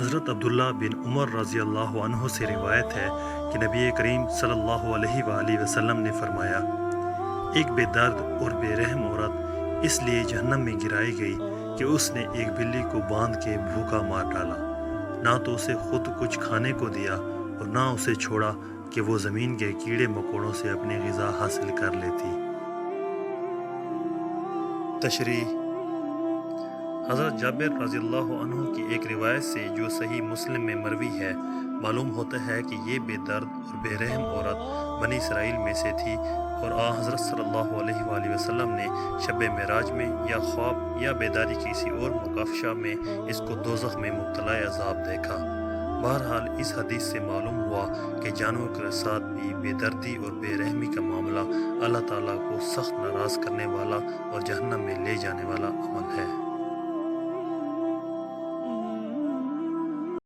حضرت عبداللہ بن عمر رضی اللہ عنہ سے روایت ہے کہ نبی کریم صلی اللہ علیہ وآلہ وسلم نے فرمایا، ایک بے درد اور بے رحم عورت اس لیے جہنم میں گرائی گئی کہ اس نے ایک بلی کو باندھ کے بھوکا مار ڈالا، نہ تو اسے خود کچھ کھانے کو دیا اور نہ اسے چھوڑا کہ وہ زمین کے کیڑے مکوڑوں سے اپنی غذا حاصل کر لیتی۔ تشریح: حضرت جابر رضی اللہ عنہ کی ایک روایت سے جو صحیح مسلم میں مروی ہے، معلوم ہوتا ہے کہ یہ بے درد اور بے رحم عورت بنی اسرائیل میں سے تھی اور حضرت صلی اللہ علیہ وآلہ وسلم نے شب معراج میں یا خواب یا بیداری کسی اور مکافشہ میں اس کو دوزخ میں مبتلا عذاب دیکھا۔ بہرحال اس حدیث سے معلوم ہوا کہ جانوروں کے ساتھ بھی بے دردی اور بے رحمی کا معاملہ اللہ تعالیٰ کو سخت ناراض کرنے والا اور جہنم میں لے جانے والا عمل ہے۔